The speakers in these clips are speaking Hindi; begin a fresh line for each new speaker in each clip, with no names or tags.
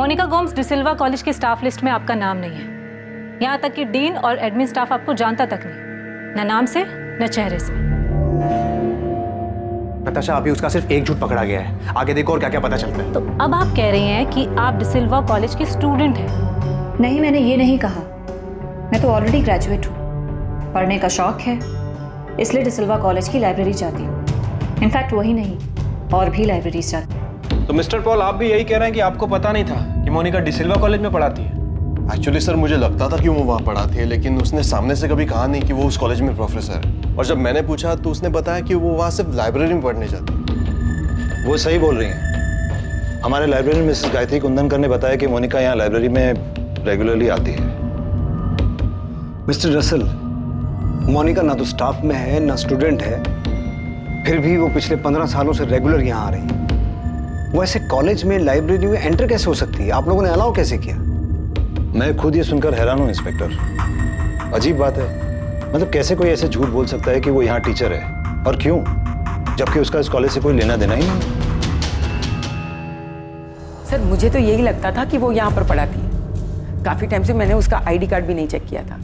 मोनिका गोम्स डिसिल्वा कॉलेज के स्टाफ लिस्ट में आपका नाम नहीं है। यहाँ तक कि डीन और एडमिन स्टाफ आपको जानता तक नहीं, न नाम से न चेहरे से।
नताशा, अभी उसका सिर्फ एक झूठ पकड़ा गया है, आगे देखो और क्या क्या पता चलता है।
तो अब आप कह रही हैं कि आप डिसिल्वा कॉलेज की स्टूडेंट हैं?
नहीं, मैंने ये नहीं कहा। मैं तो ऑलरेडी ग्रेजुएट हूँ। पढ़ने का शौक है, इसलिए डिसिल्वा कॉलेज की लाइब्रेरी जाती हूँ। इनफैक्ट वही नहीं, और भी लाइब्रेरीज जाती हूँ।
तो मिस्टर पॉल, आप भी यही कह रहे हैं कि आपको पता नहीं था कि मोनिका डिसिल्वा कॉलेज में पढ़ाती है?
एक्चुअली सर, मुझे लगता था कि वो वहाँ पढ़ाती है, लेकिन उसने सामने से कभी कहा नहीं कि वो उस कॉलेज में प्रोफेसर है। और जब मैंने पूछा तो उसने बताया कि वो वहाँ सिर्फ लाइब्रेरी में पढ़ने जाती है।
वो सही बोल रही हैं। हमारे लाइब्रेरियन मिसेस गायत्री कुंदनकर ने बताया कि मोनिका यहाँ लाइब्रेरी में रेगुलरली आती है।
मिस्टर रसल, मोनिका ना तो स्टाफ में है ना स्टूडेंट है, फिर भी वो पिछले 15 सालों से रेगुलर यहाँ आ रही है। वो ऐसे कॉलेज में लाइब्रेरी में एंटर कैसे हो सकती है? आप लोगों ने अलाउ कैसे किया?
मैं खुद ये सुनकर हैरान हूँ इंस्पेक्टर। अजीब बात है, मतलब कैसे कोई ऐसे झूठ बोल सकता है कि वो यहाँ टीचर है, और क्यों, जबकि उसका इस कॉलेज से कोई लेना देना ही नहीं।
सर, मुझे तो यही लगता था कि वो यहाँ पर पढ़ाती है। काफी टाइम से मैंने उसका आईडी कार्ड भी नहीं चेक किया था।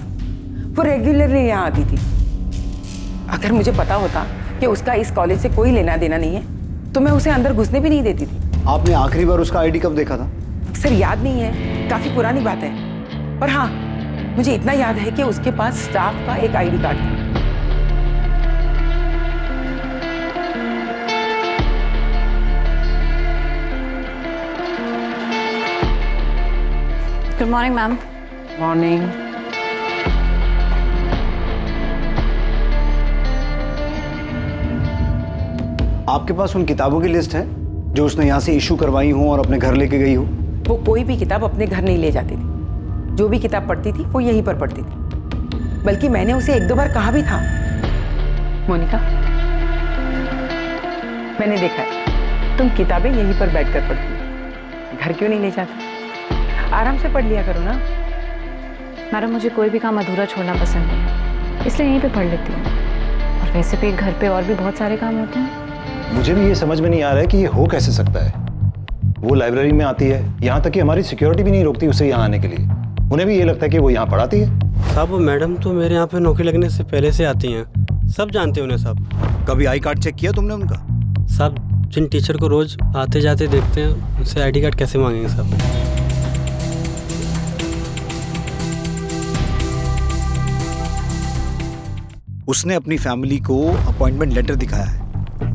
वो रेगुलरली यहाँ आती थी। अगर मुझे पता होता कि उसका इस कॉलेज से कोई लेना देना नहीं है तो मैं उसे अंदर घुसने भी नहीं देती थी।
आपने आखिरी बार उसका आईडी कब देखा था?
सर, याद नहीं है, काफी पुरानी बात है। पर हाँ, मुझे इतना याद है कि उसके पास स्टाफ का एक आईडी कार्ड था।
Good morning ma'am.
मॉर्निंग।
आपके पास उन किताबों की लिस्ट है जो उसने यहाँ से इशू करवाई हो और अपने घर लेके गई हो?
वो कोई भी किताब अपने घर नहीं ले जाती थी। जो भी किताब पढ़ती थी वो यहीं पर पढ़ती थी। बल्कि मैंने उसे 1-2 बार कहा भी था, मोनिका, मैंने देखा है तुम किताबें यहीं पर बैठकर पढ़ती हो, घर क्यों नहीं ले जाती? आराम से पढ़ लिया करो ना।
मैडम, मुझे कोई भी काम अधूरा छोड़ना पसंद है, इसलिए यहीं पे पढ़ लेती हूँ। और वैसे भी घर पे और भी बहुत सारे काम होते हैं।
मुझे भी ये समझ में नहीं आ रहा है कि ये हो कैसे सकता है। वो लाइब्रेरी में आती है, यहाँ तक कि हमारी सिक्योरिटी भी नहीं रोकती उसे यहाँ आने के लिए। उन्हें भी ये लगता है कि वो यहाँ पढ़ाती है।
साहब, वो मैडम तो मेरे यहाँ पे नौकरी लगने से पहले से आती हैं, सब जानते हैं उन्हें साहब।
कभी आई कार्ड चेक किया तुमने उनका?
साहब, जिन टीचर को रोज आते जाते देखते हैं उनसे आईडी कार्ड कैसे मांगेंगे साहब?
उसने अपनी फैमिली को अपॉइंटमेंट लेटर दिखाया है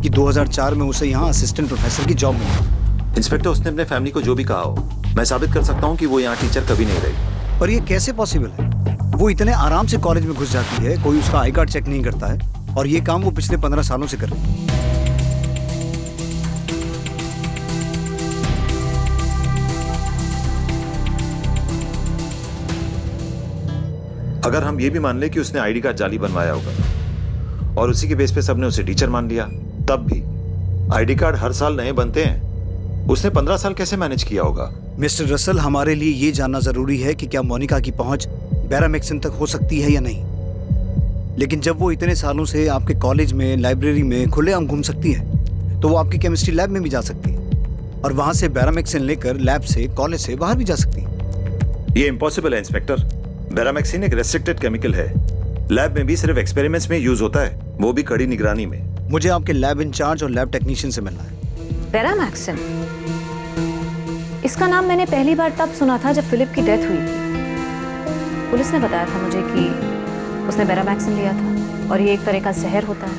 कि 2004 में उसे यहाँ असिस्टेंट प्रोफेसर की जॉब मिली।
इंस्पेक्टर, उसने अपने फैमिली को जो भी कहा हो, मैं साबित कर सकता हूँ कि वो यहाँ टीचर कभी नहीं रही।
पर ये कैसे पॉसिबल है? वो इतने आराम से कॉलेज में घुस जाती है, कोई उसका आई कार्ड चेक नहीं करता है, और ये काम वो पिछले 15 सालों से कर रही है।
अगर हम ये भी मान ले कि उसने आईडी कार्ड जाली बनवाया होगा और उसी के बेस पे सबने उसे टीचर मान लिया, तब भी आईडी कार्ड हर साल नए बनते हैं। उसने 15 साल कैसे मैनेज किया होगा?
मिस्टर रसल, हमारे लिए ये जानना जरूरी है कि क्या मोनिका की पहुंच बैरामैक्सन तक हो सकती है या नहीं। लेकिन जब वो इतने सालों से आपके कॉलेज में, लाइब्रेरी में खुलेआम घूम सकती है, तो वो आपकी केमिस्ट्री लैब में भी जा सकती है, और वहां से बैरामैक्सन लेकर लैब से, कॉलेज से बाहर भी जा सकती है।
ये इम्पॉसिबल है इंस्पेक्टर। बैरामैक्सिन एक रेस्ट्रिक्टेड केमिकल है, लैब में भी सिर्फ एक्सपेरिमेंट्स में यूज होता है, वो भी कड़ी निगरानी में।
मुझे आपके लैब इंचार्ज और लैब टेक्नीशियन से मिलना है।
बैरामैक्सन, इसका नाम मैंने पहली बार तब सुना था जब फिलिप की डेथ हुई थी। पुलिस ने बताया था मुझे कि उसने बैरामैक्सन लिया था और ये एक तरह का जहर होता है।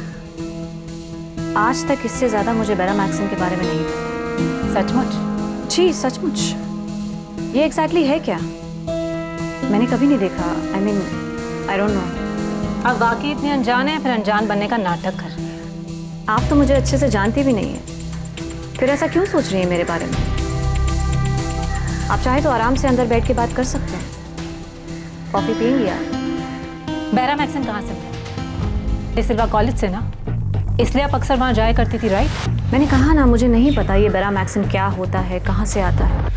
आज तक इससे ज्यादा मुझे बैरामैक्सन के बारे में नहीं पता।
सचमुच?
जी सचमुच। ये एग्जैक्टली है क्या? मैंने कभी नहीं देखा। I don't know.
आप वाकई इतने अनजान हैं, फिर अनजान बनने का नाटक कर रही हैं।
आप तो मुझे अच्छे से जानती भी नहीं है, फिर ऐसा क्यों सोच रही है मेरे बारे में? आप चाहे तो आराम से अंदर बैठ के बात कर सकते हैं। कॉफी पियेंगी आप?
बैरामैक्सन कहाँ से? डिसिल्वा कॉलेज से ना, इसलिए आप अक्सर वहाँ जाया करती थी, राइट?
मैंने कहा ना, मुझे नहीं पता ये बैरामैक्सन क्या होता है, कहाँ से आता है।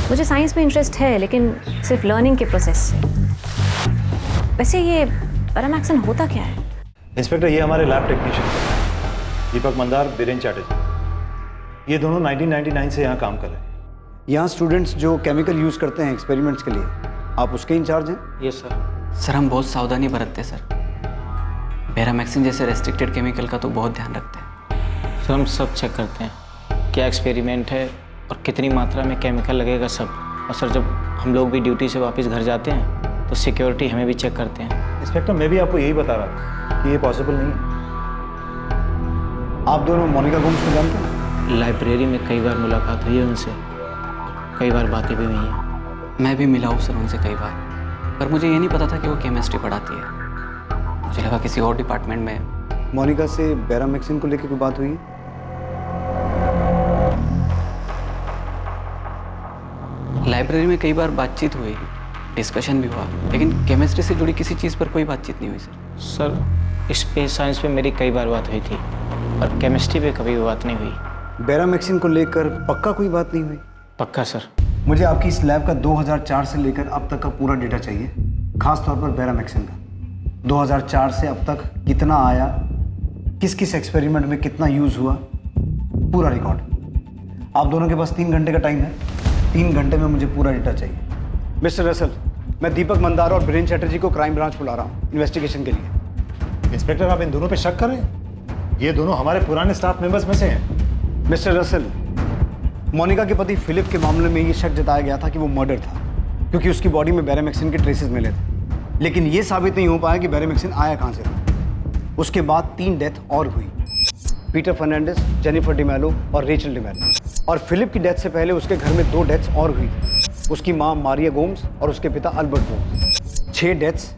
मुझे साइंस में इंटरेस्ट है, लेकिन सिर्फ लर्निंग के प्रोसेस से। वैसे ये बैरामैक्सन होता क्या है?
इंस्पेक्टर, ये हमारे लैब टेक्नीशियन दीपक मंदार, बीरेन चैटर्जी, ये दोनों 1999 से यहाँ काम कर रहे हैं।
यहाँ स्टूडेंट्स जो केमिकल यूज़ करते हैं एक्सपेरिमेंट्स के लिए, आप उसके इंचार्ज हैं?
Yes sir.
सर हम बहुत सावधानी बरतते हैं सर। बेरामैक्सिन जैसे रेस्ट्रिक्टेड केमिकल का तो बहुत ध्यान रखते हैं।
सर हम सब चेक करते हैं क्या एक्सपेरिमेंट है और कितनी मात्रा में केमिकल लगेगा सब। और सर जब हम लोग भी ड्यूटी से वापस घर जाते हैं तो सिक्योरिटी हमें भी चेक करते हैं।
इंस्पेक्टर, मैं भी आपको यही बता रहा था कि ये पॉसिबल नहीं है।
आप दोनों मोनिका गोम्स को जानते हैं?
लाइब्रेरी में कई बार मुलाकात हुई है उनसे, कई बार बातें भी हुई हैं।
मैं भी मिला हूँ सर उनसे कई बार, पर मुझे ये नहीं पता था कि वो केमिस्ट्री पढ़ाती है। मुझे लगा किसी और डिपार्टमेंट में।
मोनिका से बेरामैक्सिन को लेकर कोई बात हुई है?
लाइब्रेरी में कई बार बातचीत हुई, डिस्कशन भी हुआ, लेकिन केमिस्ट्री से जुड़ी किसी चीज़ पर कोई बातचीत नहीं हुई सर।
सर स्पेस साइंस पे मेरी कई बार बात हुई थी और केमिस्ट्री पे कभी भी बात नहीं हुई।
बेरामैक्सिन को लेकर पक्का कोई बात नहीं हुई?
पक्का सर।
मुझे आपकी इस लैब का 2004 से लेकर अब तक का पूरा डेटा चाहिए, खास तौर पर बेरामैक्सिन का। 2004 से अब तक कितना आया, किस किस एक्सपेरिमेंट में कितना यूज़ हुआ, पूरा रिकॉर्ड। आप दोनों के पास 3 घंटे का टाइम है। 3 घंटे में मुझे पूरा डेटा चाहिए। मिस्टर रसल, मैं दीपक मंदार और बीरेन चैटर्जी को क्राइम ब्रांच बुला रहा हूँ इन्वेस्टिगेशन के लिए।
इंस्पेक्टर, आप इन दोनों पे शक कर रहे हैं? ये दोनों हमारे पुराने स्टाफ मेंबर्स में से हैं।
मिस्टर रसल, मोनिका के पति फिलिप के मामले में ये शक जताया गया था कि वो मर्डर था, क्योंकि उसकी बॉडी में बेरामैक्सिन के ट्रेसेस मिले थे। लेकिन ये साबित नहीं हो पाया कि बेरामैक्सिन आया कहाँ से था। उसके बाद 3 डेथ और हुई, पीटर फर्नांडिस, जेनिफर डिमेलो और रेचल डिमेलो। और फिलिप की डेथ से पहले उसके घर में 2 डेथ्स और हुई थी, उसकी माँ मारिया गोम्स और उसके पिता अल्बर्ट गोम्स। 6 डेथ्स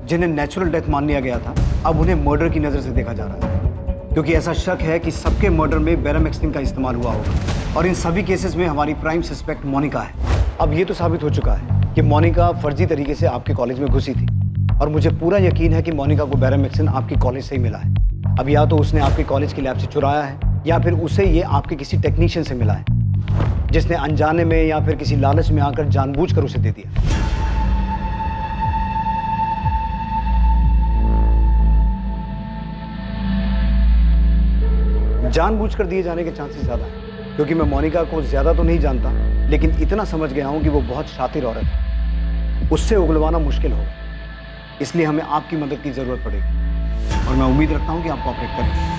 जिन्हें नेचुरल डेथ मान लिया गया था, अब उन्हें मर्डर की नज़र से देखा जा रहा है, क्योंकि ऐसा शक है कि सबके मर्डर में बेरामैक्सिन का इस्तेमाल हुआ होगा। और इन सभी केसेस में हमारी प्राइम सस्पेक्ट मोनिका है। अब ये तो साबित हो चुका है कि मोनिका फर्जी तरीके से आपके कॉलेज में घुसी थी, और मुझे पूरा यकीन है कि मोनिका को बेरामैक्सिन आपकी कॉलेज से ही मिला है। अब या तो उसने आपके कॉलेज की लैब से चुराया है, या फिर उसे ये आपके किसी टेक्नीशियन से मिला है, जिसने अनजाने में या फिर किसी लालच में आकर जानबूझकर उसे दे दिया। जानबूझकर दिए जाने के चांसेस ज़्यादा हैं, क्योंकि मैं मोनिका को ज़्यादा तो नहीं जानता, लेकिन इतना समझ गया हूँ कि वो बहुत शातिर औरत है। उससे उगलवाना मुश्किल होगा, इसलिए हमें आपकी मदद की ज़रूरत पड़ेगी, और मैं उम्मीद रखता हूँ कि आप कोऑपरेट करें।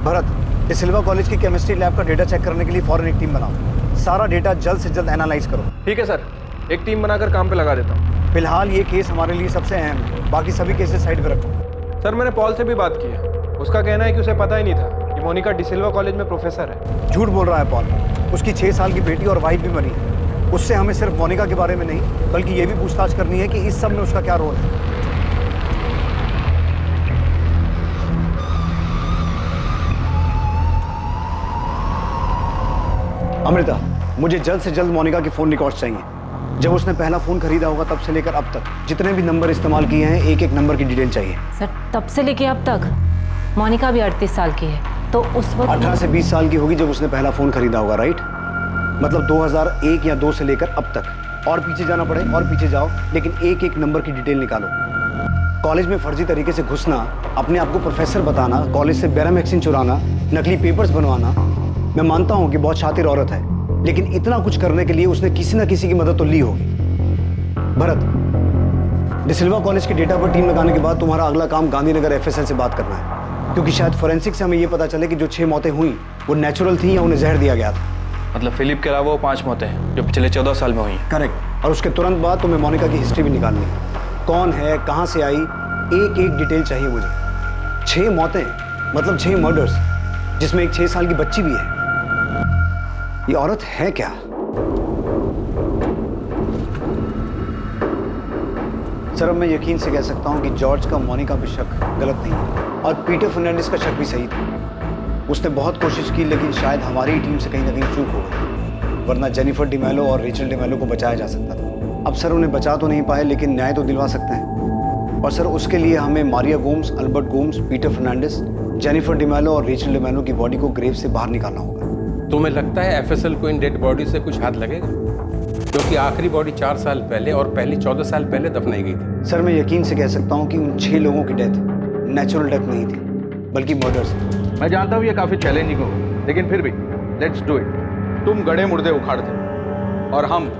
भरत, डिसिल्वा कॉलेज की केमिस्ट्री लैब का डेटा चेक करने के लिए फौरन एक टीम बनाओ। सारा डेटा जल्द से जल्द एनालाइज करो।
ठीक है सर, एक टीम बनाकर काम पे लगा देता हूँ।
फिलहाल ये केस हमारे लिए सबसे अहम है, बाकी सभी केसेस साइड पे रखो।
सर मैंने पॉल से भी बात की है, उसका कहना है कि उसे पता ही नहीं था कि मोनिका डिसिल्वा कॉलेज में प्रोफेसर है।
झूठ बोल रहा है पॉल। उसकी 6 साल की बेटी और वाइफ भी बनी है। उससे हमें सिर्फ मोनिका के बारे में नहीं, बल्कि ये भी पूछताछ करनी है कि इस सब में उसका क्या रोल है। अमृता, मुझे जल्द से जल्द मोनिका के फ़ोन रिकॉर्ड्स चाहिए। जब उसने पहला फ़ोन खरीदा होगा तब से लेकर अब तक जितने भी नंबर इस्तेमाल किए हैं, एक एक नंबर की डिटेल चाहिए।
सर तब से लेके अब तक मोनिका भी 38 साल की है, तो उस वक्त
18 से 20 साल की होगी जब उसने पहला फ़ोन खरीदा होगा, राइट? मतलब 2001 या 2 से लेकर अब तक। और पीछे जाना पड़े और पीछे जाओ, लेकिन एक एक नंबर की डिटेल निकालो। कॉलेज में फर्जी तरीके से घुसना, अपने आप को प्रोफेसर बताना, कॉलेज से बेरामैक्सिन चुराना, नकली पेपर्स बनवाना। मैं मानता हूँ कि बहुत शातिर औरत है, लेकिन इतना कुछ करने के लिए उसने किसी न किसी की मदद तो ली होगी। भरत, डिसिल्वा कॉलेज के डेटा पर टीम लगाने के बाद तुम्हारा अगला काम गांधीनगर एफएसएल से बात करना है, क्योंकि शायद फोरेंसिक से हमें ये पता चले कि जो 6 मौतें हुई वो नेचुरल थी या उन्हें जहर दिया गया था।
मतलब फिलिप के अलावा वो 5 मौतें हैं जो पिछले 14 साल में हुई हैं।
करेक्ट। और उसके तुरंत बाद तुम्हें मोनिका की हिस्ट्री भी निकालनी है। कौन है, कहाँ से आई, एक एक डिटेल चाहिए मुझे। 6 मौतें मतलब 6 मर्डर्स, जिसमें एक 6 साल की बच्ची भी है। ये औरत है क्या? सर, अब मैं यकीन से कह सकता हूं कि जॉर्ज का मोनिका पे शक गलत नहीं है, और पीटर फर्नांडिस का शक भी सही था। उसने बहुत कोशिश की, लेकिन शायद हमारी टीम से कहीं ना कहीं चूक हो गई, वरना जेनिफर डिमेलो और रेचल डिमेलो को बचाया जा सकता था। अब सर उन्हें बचा तो नहीं पाए, लेकिन न्याय तो दिलवा सकते हैं। और सर उसके लिए हमें Maria Gomes, Albert Gomes, Peter Fernandes, Jennifer D'Mello और रेचल डिमेलो की बॉडी को ग्रेव से बाहर निकालना होगा।
तुम्हें लगता है एफएसएल को इन डेड बॉडी से कुछ हाथ लगेगा? क्योंकि आखिरी बॉडी 4 साल पहले और पहली 14 साल पहले दफनाई गई थी।
सर मैं यकीन से कह सकता हूँ कि उन 6 लोगों की डेथ नेचुरल डेथ नहीं थी बल्कि मर्डर्स।
मैं जानता हूँ ये काफी चैलेंजिंग हो, लेकिन फिर भी लेट्स डू इट। तुम गड़े मुर्दे उखाड़ते और हम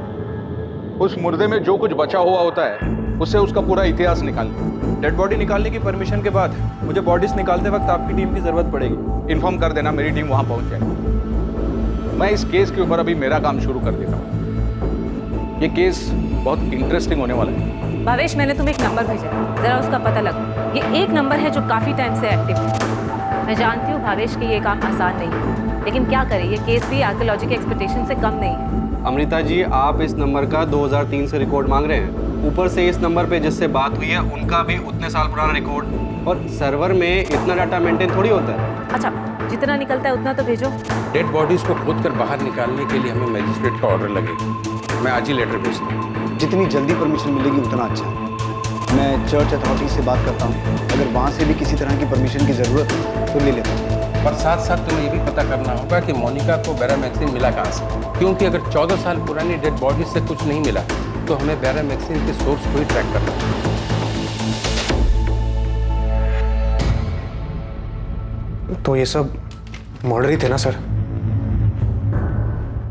उस मुर्दे में जो कुछ बचा हुआ होता है उससे उसका पूरा इतिहास निकालते।
डेड बॉडी निकालने की परमिशन के बाद मुझे बॉडीज निकालते वक्त आपकी टीम की जरूरत पड़ेगी।
इन्फॉर्म कर देना, मेरी टीम वहां पहुंच जाएगी। मैं इस केस के ऊपर अभी मेरा काम शुरू कर देता हूँ। ये केस बहुत इंटरेस्टिंग होने वाला है।
भावेश, मैंने तुम्हें एक नंबर भेजा है, जरा उसका पता लगा। ये एक नंबर है जो काफी टाइम से एक्टिव है। मैं जानती हूँ भावेश कि ये काम आसान नहीं है, लेकिन क्या करें, ये केस भी आर्कियोलॉजी के एक्सपेक्टेशन से कम नहीं है।
अमृता जी, आप इस नंबर का 2003 से रिकॉर्ड मांग रहे हैं। ऊपर से इस नंबर पे जिससे बात हुई है उनका भी उतने साल पुराना रिकॉर्ड, और सर्वर में इतना डाटा मेंटेन थोड़ी होता है।
अच्छा, जितना निकलता है उतना तो भेजो।
डेड बॉडीज को खोद कर बाहर निकालने के लिए हमें मजिस्ट्रेट का ऑर्डर लगेगा। मैं आज ही लेटर भेजता हूँ।
जितनी जल्दी परमिशन मिलेगी उतना अच्छा है। मैं चर्च अथॉरिटी से बात करता हूँ, अगर वहाँ से भी किसी तरह की परमिशन की ज़रूरत हो तो ले लेता हूँ।
पर साथ साथ तुम्हें ये भी पता करना होगा कि मोनिका को बैरामैक्सिन मिला कहाँ से, क्योंकि अगर 14 साल पुरानी डेड बॉडी से कुछ नहीं मिला तो हमें बैरामैक्सिन के सोर्स को ही ट्रैक करना होगा।
तो ये सब मर्डर ही थे ना सर?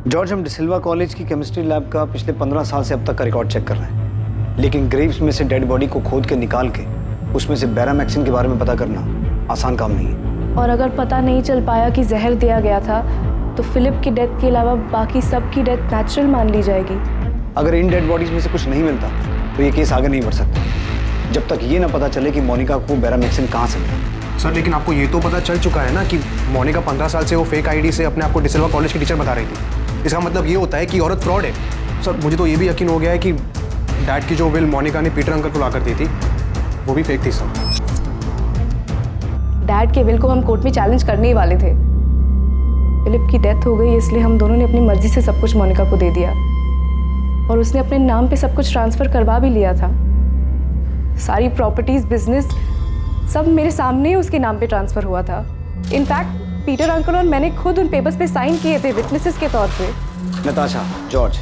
जॉर्ज, हम डिसिल्वा कॉलेज की केमिस्ट्री लैब का पिछले 15 साल से अब तक का रिकॉर्ड चेक कर रहे हैं, लेकिन ग्रेव्स में से डेड बॉडी को खोद के निकाल के उसमें से बैरामैक्सिन के बारे में पता करना आसान काम नहीं है।
और अगर पता नहीं चल पाया कि जहर दिया गया था तो फिलिप की डेथ के अलावा बाकी सब की डेथ नेचुरल मान ली जाएगी।
अगर इन डेड बॉडीज में से कुछ नहीं मिलता तो ये केस आगे नहीं बढ़ सकता जब तक ये ना पता चले कि मोनिका को बैरामैक्सिन कहाँ से मिला।
सर लेकिन आपको ये तो पता चल चुका है ना कि मोनिका 15 साल से वो फेक आईडी से अपने आप को डिसिल्वा कॉलेज की टीचर बता रही थी। इसका मतलब ये होता है कि औरत फ्रॉड है। सर मुझे तो ये भी यकीन हो गया है कि डैड की जो विल मोनिका ने पीटर अंकल को ला कर दी थी वो भी फेक थी सर।
डैड के विल को हम कोर्ट में चैलेंज करने ही वाले थे। फिलिप की डेथ हो गई इसलिए हम दोनों ने अपनी मर्जी से सब कुछ मोनिका को दे दिया, और उसने अपने नाम पे सब कुछ ट्रांसफर करवा भी लिया था। सारी प्रॉपर्टीज, बिजनेस सब मेरे सामने ही उसके नाम पे ट्रांसफर हुआ था। इनफैक्ट पीटर अंकल और मैंने खुद उन पेपर्स पे साइन किए थे विटनेसेस के तौर पे।
नताशा, जॉर्ज,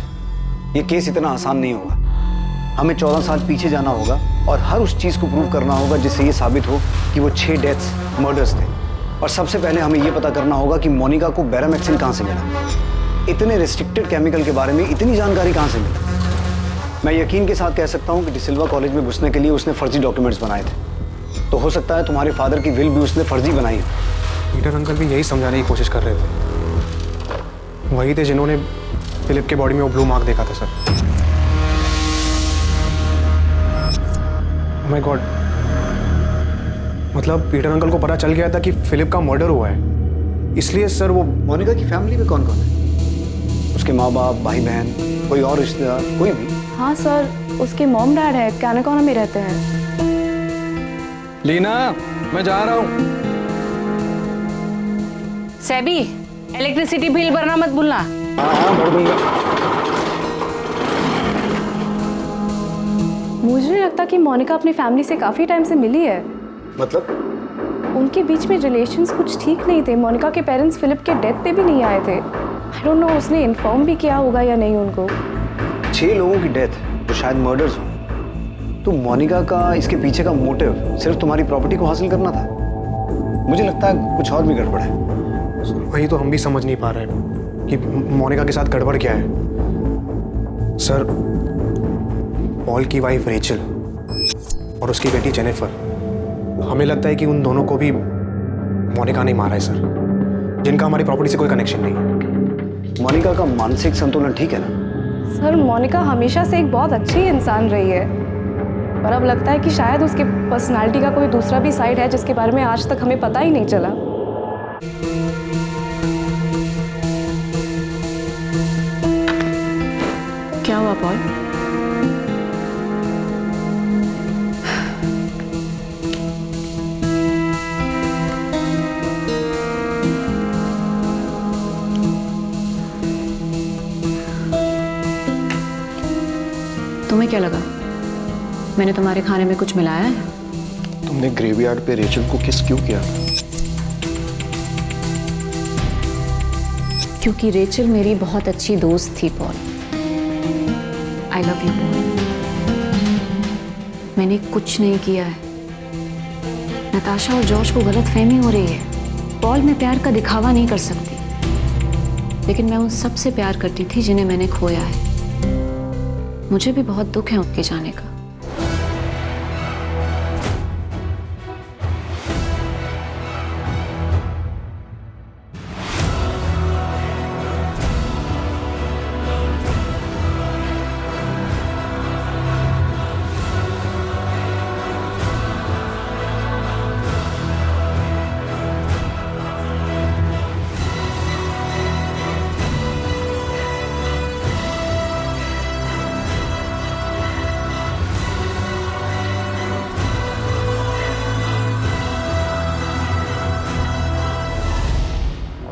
ये केस इतना आसान नहीं होगा। हमें 14 साल पीछे जाना होगा और हर उस चीज़ को प्रूव करना होगा जिससे ये साबित हो कि वो 6 डेथ्स मर्डर्स थे। और सबसे पहले हमें ये पता करना होगा कि मोनिका को बैरामैक्सिन कहाँ से मिला। इतने रिस्ट्रिक्टेड केमिकल के बारे में इतनी जानकारी कहाँ से मिली? मैं यकीन के साथ कह सकता हूँ कि डिसिल्वा कॉलेज में घुसने के लिए उसने फर्जी डॉक्यूमेंट्स बनाए थे। तो हो सकता है तुम्हारे फादर की विल भी उसने फर्जी बनाई है।
पीटर अंकल भी यही समझाने की कोशिश कर रहे थे। वही थे जिन्होंने फिलिप के बॉडी में वो ब्लू मार्क देखा था सर। माय गॉड, मतलब पीटर अंकल को पता चल गया था कि फिलिप का मर्डर हुआ है, इसलिए सर वो।
मोनिका की फैमिली में कौन कौन है? उसके माँ बाप, भाई बहन, कोई और रिश्तेदार, कोई भी?
हाँ सर, उसके मॉम डैड है, कैनाकोना में रहते हैं।
लीना, मैं जा रहा हूँ।
सैबी, इलेक्ट्रिसिटी बिल भरना मत भूलना।
हाँ भर दूंगा।
मुझे नहीं लगता कि मोनिका अपनी फैमिली से काफी टाइम से मिली है।
मतलब?
उनके बीच में रिलेशंस कुछ ठीक नहीं थे। मोनिका के पेरेंट्स फिलिप के डेथ पे भी नहीं आए थे। आई डोंट नो उसने इन्फॉर्म भी किया होगा या नहीं उनको।
6 लोगों की डेथ तो शायद मर्डर्स हो, तो मोनिका का इसके पीछे का मोटिव सिर्फ तुम्हारी प्रॉपर्टी को हासिल करना था? मुझे लगता है कुछ और भी गड़बड़ है।
वही तो हम भी समझ नहीं पा रहे हैं कि मोनिका के साथ गड़बड़ क्या है। सर, पॉल की वाइफ रेचल और उसकी बेटी जेनिफर, हमें लगता है कि उन दोनों को भी मोनिका ने मारा है सर, जिनका हमारी प्रॉपर्टी से कोई कनेक्शन नहीं है।
मोनिका का मानसिक संतुलन ठीक है ना?
सर, मोनिका हमेशा से एक बहुत अच्छी इंसान रही है, पर अब लगता है कि शायद उसके पर्सनालिटी का कोई दूसरा भी साइड है जिसके बारे में आज तक हमें पता ही नहीं चला। क्या हुआ पॉल?
तुम्हें क्या लगा मैंने तुम्हारे खाने में कुछ मिलाया है?
तुमने ग्रेवयार्ड पे रेचल को किस क्यों किया?
क्योंकि रेचल मेरी बहुत अच्छी दोस्त थी Paul. I love you Paul. मैंने कुछ नहीं किया है। नताशा और जॉर्ज को गलतफहमी हो रही है। पॉल, मैं प्यार का दिखावा नहीं कर सकती, लेकिन मैं उन सब से प्यार करती थी जिन्हें मैंने खोया है। मुझे भी बहुत दुख है उनके जाने का।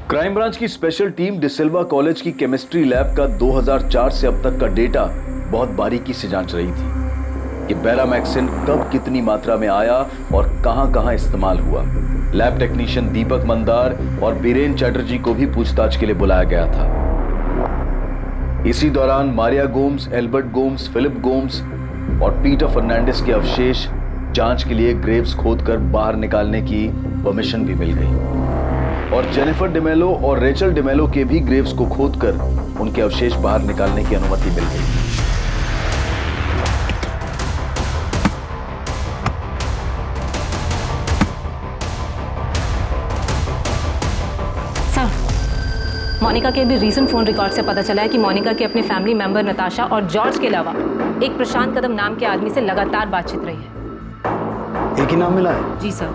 क्राइम ब्रांच की स्पेशल टीम डिसिल्वा कॉलेज की केमिस्ट्री लैब का 2004 से अब तक का डेटा बहुत बारीकी से जांच रही थी कि बेरामैक्सिन कब कितनी मात्रा में आया और कहां-कहां इस्तेमाल हुआ। लैब टेक्नीशियन दीपक मंदार और बीरेन चैटर्जी को भी पूछताछ के लिए बुलाया गया था। इसी दौरान मारिया गोम्स, एल्बर्ट गोम्स, फिलिप गोम्स और पीटर फर्नांडिस के अवशेष जांच के लिए ग्रेव्स खोदकर बाहर निकालने की परमिशन भी मिल गई और जेनिफर डिमेलो और रेचल डिमेलो के भी ग्रेव्स को खोदकर उनके अवशेष बाहर निकालने की अनुमति मिल गई।
सर, मोनिका के भी रीसेंट फोन रिकॉर्ड से पता चला है कि मोनिका के अपने फैमिली मेंबर नताशा और जॉर्ज के अलावा एक प्रशांत कदम नाम के आदमी से लगातार बातचीत रही है।
एक ही नाम मिला है?
जी सर।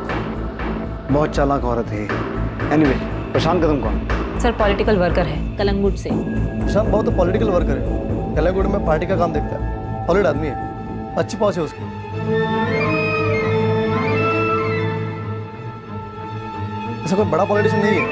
बहुत चालाक औरत है। एनीवे, प्रशांत कदम कौन?
सर, पॉलिटिकल वर्कर है कलंगुट से।
प्रशांत बहुत तो पॉलिटिकल वर्कर है, कलंगुट में पार्टी का काम देखता है, सॉलिड आदमी है, अच्छी पहुंच है उसकी। ऐसा कोई बड़ा पॉलिटिशियन नहीं है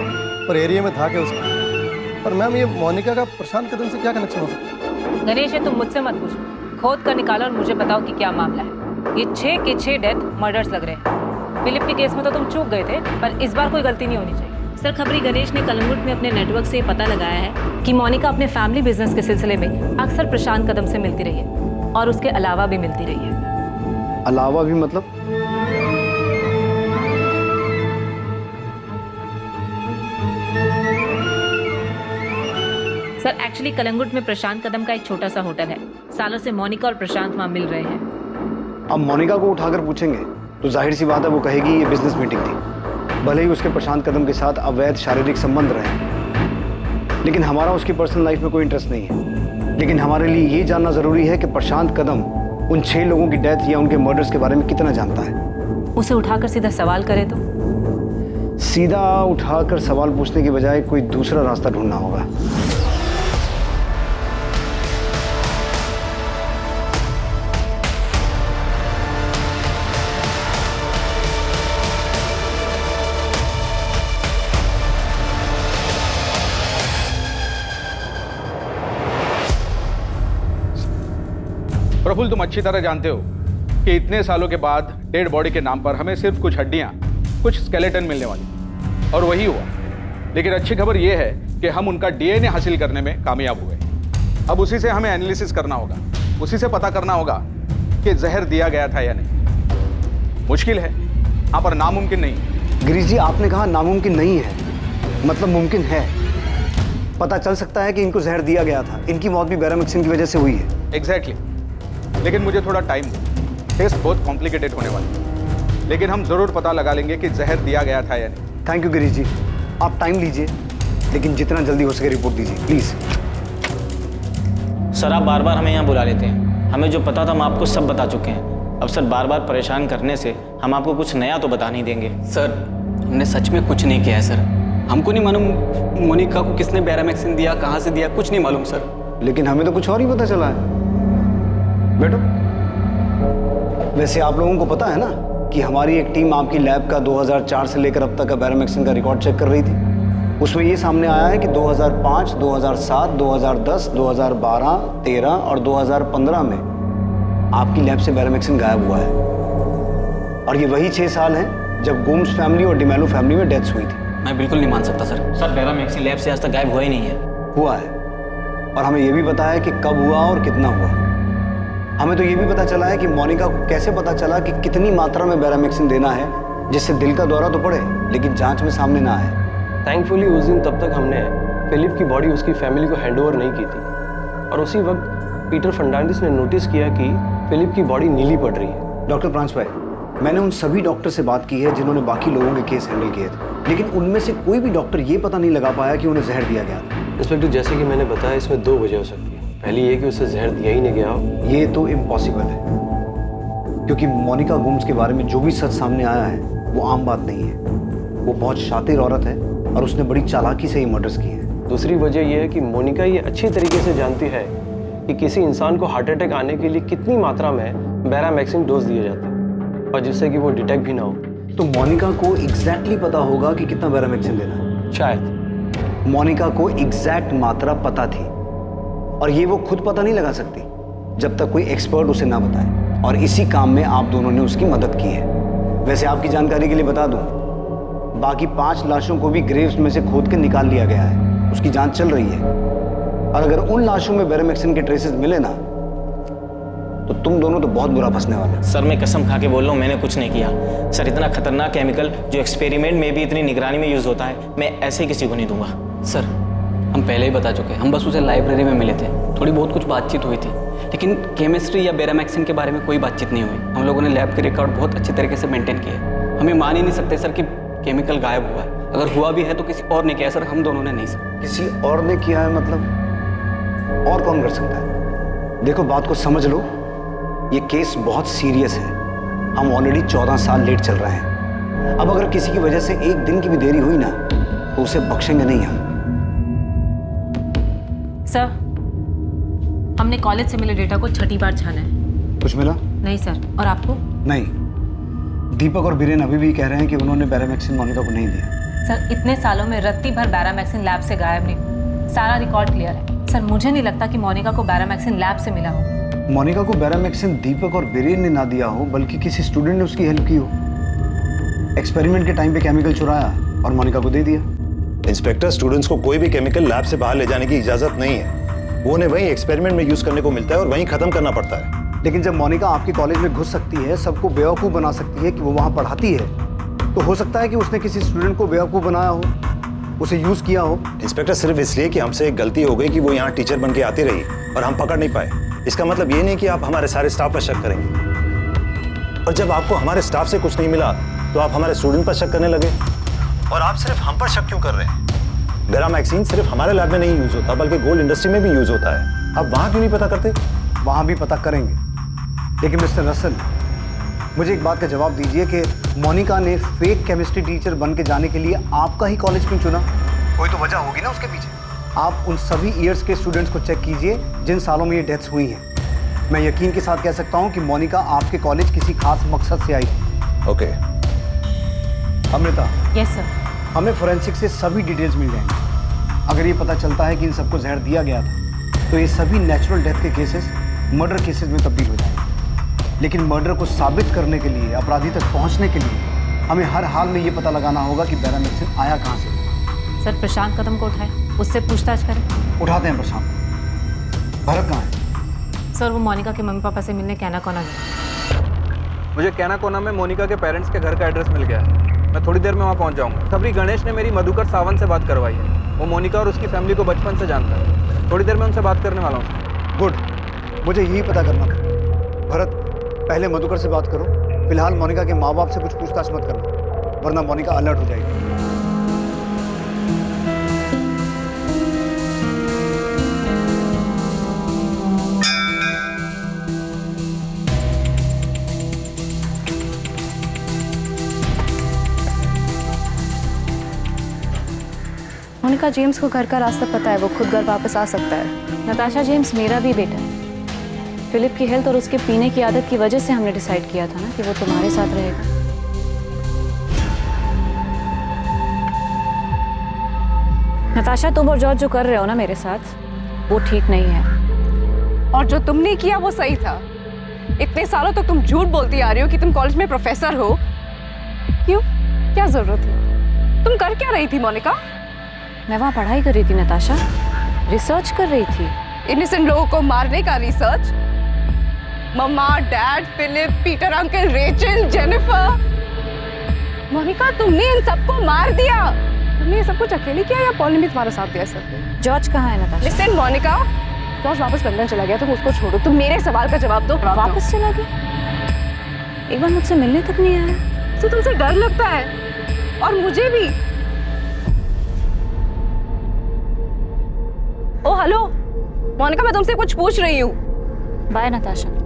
पर एरिया में था क्या उसका। पर मैम, ये मोनिका का प्रशांत कदम से क्या कनेक्शन हो सकता है?
गणेश, ये तुम मुझसे मत पूछो, खोद कर निकालो और मुझे बताओ कि क्या मामला है। ये 6 के 6 डेथ मर्डर्स लग रहे हैं। फिलिप के केस में तो तुम चूक गए थे, पर इस बार कोई गलती नहीं होनी चाहिए। सर, खबरी गणेश ने कलंगुट में अपने नेटवर्क से पता लगाया है कि मोनिका अपने फैमिली बिजनेस के सिलसिले में अक्सर प्रशांत कदम से मिलती रही है और उसके अलावा भी मिलती रही है।
अलावा भी मतलब?
सर, एक्चुअली कलंगुट में प्रशांत कदम का एक छोटा सा होटल है। सालों से मोनिका और प्रशांत वहाँ मिल रहे हैं।
अब मोनिका को उठाकर पूछेंगे तो जाहिर सी बात है वो कहेगी ये बिजनेस मीटिंग थी, भले ही उसके प्रशांत कदम के साथ अवैध शारीरिक संबंध रहे। लेकिन हमारा उसकी पर्सनल लाइफ में कोई इंटरेस्ट नहीं है। लेकिन हमारे लिए ये जानना जरूरी है कि प्रशांत कदम उन 6 लोगों की डेथ या उनके मर्डर्स के बारे में कितना जानता है।
उसे उठाकर सीधा सवाल करे तो?
सीधा उठाकर सवाल पूछने की बजाय कोई दूसरा रास्ता ढूंढना होगा।
प्रफुल्ल, तुम अच्छी तरह जानते हो कि इतने सालों के बाद डेड बॉडी के नाम पर हमें सिर्फ कुछ हड्डियां, कुछ स्केलेटन मिलने वाली, और वही हुआ। लेकिन अच्छी खबर यह है कि हम उनका डीएनए हासिल करने में कामयाब हुए। अब उसी से हमें एनालिसिस करना होगा, उसी से पता करना होगा कि जहर दिया गया था या नहीं। मुश्किल है, यहाँ पर नामुमकिन नहीं।
गिरीश जी, आपने कहा नामुमकिन नहीं है, मतलब मुमकिन है। पता चल सकता है कि इनको जहर दिया गया था। इनकी मौत भी बेरामिक्सिन की वजह से हुई है।
एग्जैक्टली। लेकिन मुझे थोड़ा टाइम दो, टेस्ट बहुत कॉम्प्लिकेटेड होने वाला है, लेकिन हम जरूर पता लगा लेंगे कि जहर दिया गया था या नहीं।
थैंक यू गिरीश जी, आप टाइम लीजिए, लेकिन जितना जल्दी हो सके रिपोर्ट दीजिए प्लीज।
सर, आप बार बार हमें यहाँ बुला लेते हैं। हमें जो पता था हम आपको सब बता चुके हैं। अब सर, बार बार परेशान करने से हम आपको कुछ नया तो बता नहीं देंगे।
सर, हमने सच में कुछ नहीं किया है सर। हमको नहीं मालूम मोनिका को किसने बेरामैक्सिन दिया, कहाँ से दिया, कुछ नहीं मालूम सर।
लेकिन हमें तो कुछ और ही पता चला है। बैठो। वैसे आप लोगों को पता है ना कि हमारी एक टीम आपकी लैब का 2004 से लेकर अब तक का बेरामैक्सिन का रिकॉर्ड चेक कर रही थी। उसमें ये सामने आया है कि 2005, 2007, 2010, 2012, 13 और 2015 में आपकी लैब से बेरामैक्सिन गायब हुआ है। और ये वही 6 साल हैं जब गोम्स फैमिली और डिमेलो फैमिली में डेथ्स हुई थी।
मैं बिल्कुल नहीं मान सकता सर।
सर, बेरामैक्सिन लैब से आज तक गायब हुआ ही नहीं है।
हुआ है, और हमें यह भी पता है कि कब हुआ और कितना हुआ। हमें तो ये भी पता चला है कि मोनिका को कैसे पता चला कि कितनी मात्रा में बैरामिक्सिन देना है जिससे दिल का दौरा तो पड़े लेकिन जांच में सामने ना आए।
थैंकफुली उस दिन तब तक हमने फिलिप की बॉडी उसकी फैमिली को हैंडओवर नहीं की थी और उसी वक्त पीटर फर्नांडिस ने नोटिस किया कि फिलिप की बॉडी नीली पड़ रही है।
डॉक्टर प्रांस भाई, मैंने उन सभी डॉक्टर से बात की है जिन्होंने बाकी लोगों के केस हैंडल किए थे, लेकिन उनमें से कोई भी डॉक्टर ये पता नहीं लगा पाया कि उन्हें जहर दिया गया था।
इंस्पेक्टर, जैसे कि मैंने बताया, इसमें 2 वजह हो सकती है। पहली ये कि उसे जहर दिया ही नहीं गया हो।
ये तो इम्पॉसिबल है, क्योंकि मोनिका गुम्स के बारे में जो भी सच सामने आया है वो आम बात नहीं है। वो बहुत शातिर औरत है और उसने बड़ी चालाकी से ये मर्डर्स किए हैं।
दूसरी वजह यह है कि मोनिका ये अच्छी तरीके से जानती है कि किसी इंसान को हार्ट अटैक आने के लिए कितनी मात्रा में बैरामैक्सिन डोज दिए जाते हैं और जिससे कि वो डिटेक्ट भी ना हो।
तो मोनिका को एग्जैक्टली पता होगा कि कितना बैरामैक्सिन देना है।
शायद
मोनिका को एग्जैक्ट मात्रा पता थी और ये वो खुद पता नहीं लगा सकती जब तक कोई एक्सपर्ट उसे ना बताए, और इसी काम में आप दोनों ने उसकी मदद की है। वैसे आपकी जानकारी के लिए बता दूं, बाकी 5 लाशों को भी ग्रेव्स में से खोद के निकाल लिया गया है। उसकी जांच चल रही है और अगर उन लाशों में बैरामैक्सिन के ट्रेसेस मिले ना तो तुम दोनों तो बहुत बुरा फंसने वाले।
सर मैं कसम खा के बोल रहा हूँ, मैंने कुछ नहीं किया सर। इतना खतरनाक केमिकल जो एक्सपेरिमेंट में भी इतनी निगरानी में यूज होता है, मैं ऐसे ही किसी को नहीं दूंगा।
सर हम पहले ही बता चुके हैं, हम बस उसे लाइब्रेरी में मिले थे, थोड़ी बहुत कुछ बातचीत हुई थी, लेकिन केमिस्ट्री या बैरामैक्सिन के बारे में कोई बातचीत नहीं हुई। हम लोगों ने लैब के रिकॉर्ड बहुत अच्छी तरीके से मेंटेन किए। हमें मान ही नहीं सकते सर कि केमिकल गायब हुआ है। अगर हुआ भी है तो किसी और ने किया सर, हम दोनों ने नहीं सर।
किसी और ने किया है मतलब? और कौन कर सकता है? देखो बात को समझ लो, ये केस बहुत सीरियस है। हम ऑलरेडी 14 साल लेट चल रहे हैं। अब अगर किसी की वजह से एक दिन की भी देरी हुई ना तो उसे बख्शेंगे नहीं हम।
सर, हमने कॉलेज से मिले डेटा को 6ठी बार छाना है।
कुछ मिला?
नहीं सर। और आपको?
नहीं। दीपक और बीरेन अभी भी कह रहे हैं कि उन्होंने बैरामैक्सिन मोनिका को नहीं दिया।
सर इतने सालों में रत्ती भर बैरामैक्सिन लैब से गायब नहीं हुई। सारा रिकॉर्ड क्लियर है। सर मुझे नहीं लगता कि मोनिका को बैरामैक्सिन लैब से मिला हो।
मोनिका को बैरामैक्सिन दीपक और बीरेन ने ना दिया हो, बल्कि किसी स्टूडेंट ने उसकी हेल्प की हो। एक्सपेरिमेंट के टाइम पे केमिकल चुराया और मोनिका को दे दिया।
इंस्पेक्टर, स्टूडेंट्स को कोई भी केमिकल लैब से बाहर ले जाने की इजाजत नहीं है। वो उन्हें वहीं एक्सपेरिमेंट में यूज करने को मिलता है और वहीं खत्म करना पड़ता है।
लेकिन जब मोनिका आपके कॉलेज में घुस सकती है, सबको बेवकूफ़ बना सकती है कि वो वहाँ पढ़ाती है, तो हो सकता है कि उसने किसी स्टूडेंट को बेवकूफ़ बनाया हो, उसे यूज़ किया हो।
इंस्पेक्टर, सिर्फ इसलिए कि हमसे एक गलती हो गई कि वो यहाँ टीचर बन के आती रही और हम पकड़ नहीं पाए, इसका मतलब ये नहीं कि आप हमारे सारे स्टाफ पर शक करेंगे। और जब आपको हमारे स्टाफ से कुछ नहीं मिला तो आप हमारे स्टूडेंट पर शक करने लगे। और आप सिर्फ हम पर शक क्यों कर रहे हैं? बैरामैक्सिन सिर्फ हमारे लैब में नहीं यूज होता, बल्कि गोल्ड इंडस्ट्री में भी यूज होता है। आप वहाँ क्यों नहीं पता करते?
वहाँ भी पता करेंगे, लेकिन मिस्टर रसल, मुझे एक बात का जवाब दीजिए कि मोनिका ने फेक केमिस्ट्री टीचर बन के जाने के लिए आपका ही कॉलेज क्यों चुना? कोई तो वजह होगी ना उसके पीछे। आप उन सभी ईयर्स के स्टूडेंट्स को चेक कीजिए जिन सालों में ये डेथ्स हुई हैं। मैं यकीन के साथ कह सकता हूँ कि मोनिका आपके कॉलेज किसी खास मकसद से आई थी।
ओके।
अमृता।
Yes sir.
हमें फोरेंसिक से सभी डिटेल्स मिल जाएंगे। अगर ये पता चलता है कि इन सबको जहर दिया गया था तो ये सभी नेचुरल डेथ के केसेस मर्डर केसेस में तब्दील हो जाएंगे। लेकिन मर्डर को साबित करने के लिए, अपराधी तक पहुंचने के लिए हमें हर हाल में ये पता लगाना होगा कि बैरामैक्सिन आया कहाँ से।
सर प्रशांत कदम को उठाए, उससे पूछताछ करें।
उठाते हैं प्रशांत। भरत कहाँ है?
सर वो मोनिका के मम्मी पापा से मिलने कैना कोना गया।
मुझे कैना कोना में मोनिका के पेरेंट्स के घर का एड्रेस मिल गया है। मैं थोड़ी देर में वहाँ पहुँच जाऊँगा। खबरी गणेश ने मेरी मधुकर सावंत से बात करवाई है। वो मोनिका और उसकी फैमिली को बचपन से जानता है। थोड़ी देर में उनसे बात करने वाला हूँ।
गुड, मुझे यही पता करना था। भरत, पहले मधुकर से बात करो। फिलहाल मोनिका के माँ बाप से कुछ पूछताछ मत करना, वरना मोनिका अलर्ट हो जाएगी।
मोनिका जेम्स को घर का रास्ता पता है, वो खुद घर वापस आ सकता है। नताशा जेम्स मेरा भी बेटा है। फिलिप की हेल्थ और उसके पीने की आदत की वजह से हमने डिसाइड किया था ना कि वो तुम्हारे साथ रहेगा। नताशा, तुम और जॉर्ज जो कर रहे हो ना मेरे साथ, वो ठीक नहीं है।
और जो तुमने किया वो सही था। इतने सालों तक तुम झूठ बोलती आ रही हो कि तुम कॉलेज में प्रोफेसर हो। क्यों? क्या जरूरत थी? तुम कर क्या रही थी मोनिका?
मैं वहाँ पढ़ाई कर रही थी नताशा, रिसर्च कर रही थी।
इनोसेंट लोगों को मारने का रिसर्च? मम्मा, dad, Philip, Peter uncle, Rachel, Jennifer. Monica, तुमने इन सबको मार दिया। तुमने ये सब कुछ अकेले किया या पॉल ने भी तुम्हारा साथ दिया सब?
जॉर्ज कहाँ है नताशा?
लिसन मोनिका, जॉर्ज वापस लंदन चला गया, तुम उसको छोड़ो। तुम मेरे सवाल का जवाब दो।
वापस चला गया? एक बार मुझसे मिलने तक नहीं आया।
तो तुमसे डर लगता है, और मुझे भी। ओ हेलो मोनिका, मैं तुमसे कुछ पूछ रही हूँ।
बाय नताशा।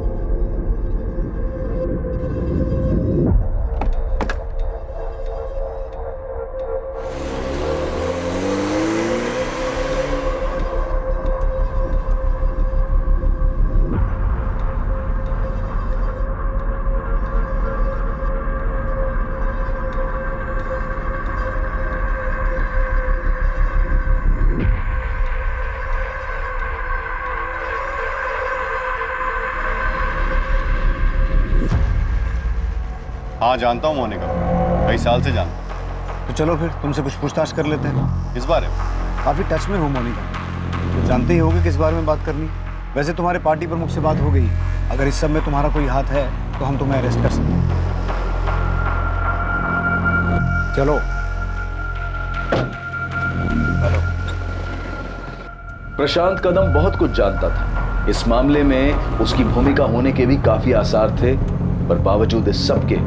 हाँ जानता हूँ मोनिका, कई साल से जानता हूँ।
तो चलो फिर तुमसे कुछ पूछताछ कर लेते हैं।
इस बारे में
काफ़ी टच में हो मोनिका, तो जानते ही होगे किस बारे में बात करनी। वैसे तुम्हारे पार्टी प्रमुख से बात हो गई, अगर इस सब में तुम्हारा कोई हाथ है तो हम तुम्हें अरेस्ट कर सकते हैं। चलो
हेलो। प्रशांत कदम बहुत कुछ जानता था। इस मामले में उसकी भूमिका होने के भी काफी आसार थे, पर बावजूद इस सब के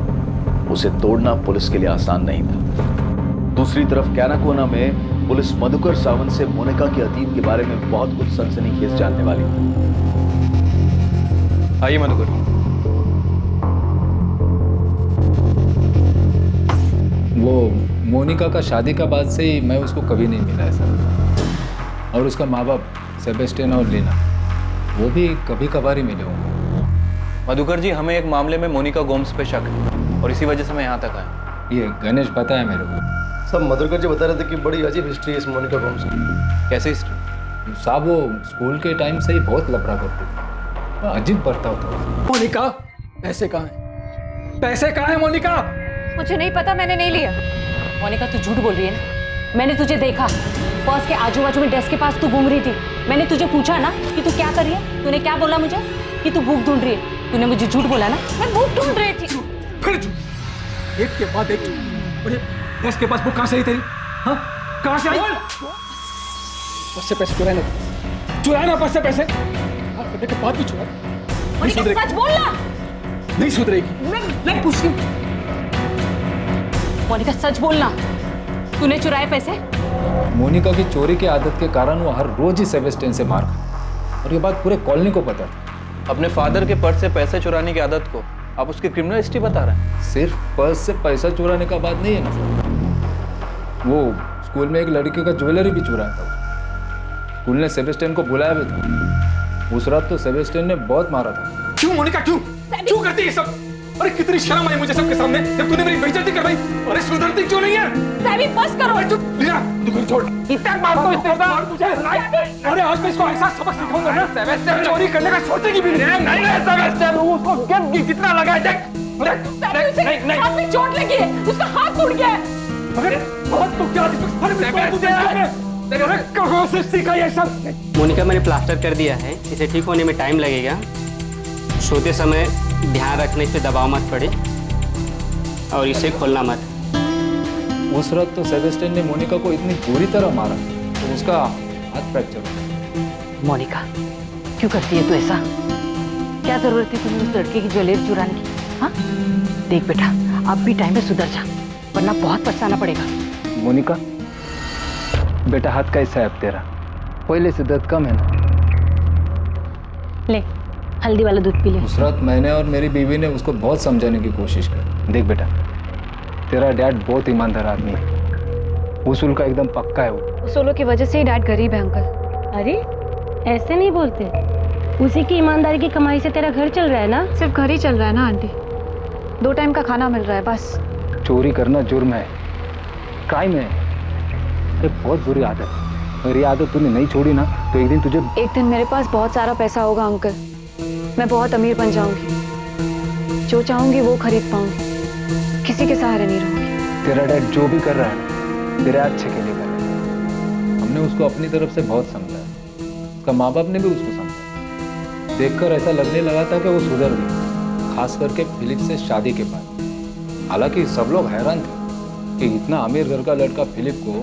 उसे तोड़ना पुलिस के लिए आसान नहीं था। दूसरी तरफ कैनाकोना में पुलिस मधुकर सावंत से मोनिका के अतीत के बारे में बहुत कुछ सनसनीखेज जानने वाली थी।
आइए मधुकर।
वो मोनिका का शादी का बाद से ही मैं उसको कभी नहीं मिला है सर, और उसका माँ बाप सेबेस्टियन और लीना, वो भी कभी कभार ही मिले होंगे।
मधुकर जी, हमें एक मामले में मोनिका गोम्स पे शक है और इसी वजह से मैं यहाँ तक आया।
ये गणेश बताया मेरे को।
सब मधुकर जी बता रहे थे कि बड़ी अजीब हिस्ट्री है इस मोनिका गोम्स की।
कैसे हिस्ट्री?
साहब वो स्कूल के टाइम से ही बहुत लफड़ा करती थी, अजीब बर्ताव था।
मोनिका, पैसे कहाँ हैं? पैसे कहाँ हैं मोनिका?
मुझे नहीं पता, मैंने नहीं लिया। मोनिका, तू झूठ बोल रही है ना? मैंने तुझे देखा, पर्स के आजू बाजू में डेस्क के पास तू घूम रही थी। मैंने तुझे पूछा ना कि तू क्या कर रही है, तूने क्या बोला मुझे? कि तू भूख ढूंढ रही है। तूने मुझे झूठ बोला ना? मैं भूख ढूंढ रही थी।
फिर झूठ, एक के बाद एक झूठ। अरे डेस्क के पास बुक कहाँ से आई तेरी? हाँ, कहाँ से आई? बस से पैसे चुराए ना, बस से पैसे। करने के बाद भी चुराए। नहीं सुधरेगी।
सच बोलना।
नहीं सुधरेगी।
मैं पूछती हूँ। मोनिका, सच बोलना, तूने चुराए पैसे?
मोनिका की चोरी की आदत के कारण वो हर रोज ही सेबेस्टियन से मार खाता, और ये बात पूरे कॉलोनी को पता था।
अपने फादर के पर्स से पैसे चुराने की आदत को आप उसकी क्रिमिनल हिस्ट्री बता रहे हैं?
सिर्फ पर्स से पैसा चुराने का बात नहीं है ना सर, वो स्कूल में एक लड़की का ज्वेलरी भी चुराया था। स्कूल ने सेबेस्टियन को बुलाया भी था। उस रात तो सेबेस्टियन ने बहुत मारा था।
क्यों मोनिका, क्यों करती है सब? अरे कितनी शर्म आई मुझे सबके सामने जब तूने मेरी बेइज्जती कर दी। अरे सुधरती क्यों नहीं है?
सैमी, बस करो।
लीना, दुकान छोड़। इतना मार दो, इतना मार मुझे। अरे आज मैं इसको ऐसा सबक सिखाऊंगा ना, सेबेस्टियन चोरी करने का सोचेगी भी नहीं। नहीं है सेबेस्टियन, उसको गिफ्ट कितना लगा है देख। नहीं,
हाथ में चोट लगी है, उसका हाथ टूट गया है।
अरे बहुत तो क्या कहाँ से सीखा ये सब?
मोनिका, मैंने प्लास्टर कर दिया है, इसे ठीक होने में टाइम लगेगा। सोते समय ध्यान रखने से दबाव मत पड़े और इसे खोलना मत।
उस रात तो सेबेस्टियन ने मोनिका को इतनी बुरी तरह मारा तो उसका हाथ फ्रैक्चर हो गया।
मोनिका, क्यों करती है तू ऐसा? क्या जरूरत थी तुम्हें उस लड़के की ज्वेलरी चुराने की? हाँ, देख बेटा, अब भी टाइम में सुधर जा, वरना बहुत पछताना पड़ेगा।
मोनिका बेटा, हाथ कैसा है अब तेरा? पहले से दर्द कम है ना?
ले, हल्दी वाला दूध पी ले।
उस रात मैंने और मेरी बीवी ने उसको बहुत समझाने की कोशिश की। देख बेटा, तेरा डैड बहुत ईमानदार आदमी है, उसूल का एकदम पक्का है वो।
उसूलों की वजह से ही डैड गरीब है अंकल।
अरे ऐसे नहीं बोलते, उसी की ईमानदारी की कमाई से तेरा घर चल रहा है ना?
सिर्फ घर ही चल रहा है ना आंटी, 2 टाइम का खाना मिल रहा है बस।
चोरी करना जुर्म है, क्राइम है। अरे बहुत बुरी आदत है, अगर ये आदत तूने नहीं छोड़ी ना तो एक दिन तुझे।
एक दिन मेरे पास बहुत सारा पैसा होगा अंकल, मैं बहुत अमीर बन जाऊंगी, जो चाहूंगी वो खरीद पाऊंगी, किसी के सहारे नहीं रहूंगी।
तेरा डैड जो भी कर रहा है तेरे अच्छे के लिए कर रहा है। हमने उसको अपनी तरफ से बहुत समझा है, उसका माँ बाप ने भी उसको समझा। देखकर ऐसा लगने लगा था कि वो सुधर गई, खास करके फिलिप से शादी के बाद। हालांकि सब लोग हैरान थे कि इतना अमीर घर का लड़का फिलिप को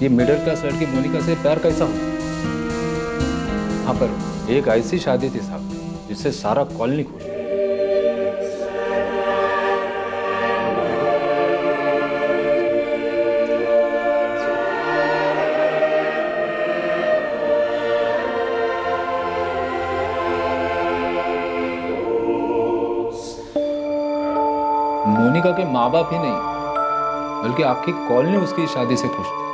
ये मिडिल क्लास लड़की मोनिका से प्यार कैसा हो। हाँ, पर एक ऐसी शादी थी साहब जिससे सारा कॉलोनी खुश। मोनिका के माँ बाप ही नहीं बल्कि आपकी कॉलोनी उसकी शादी से खुश थी।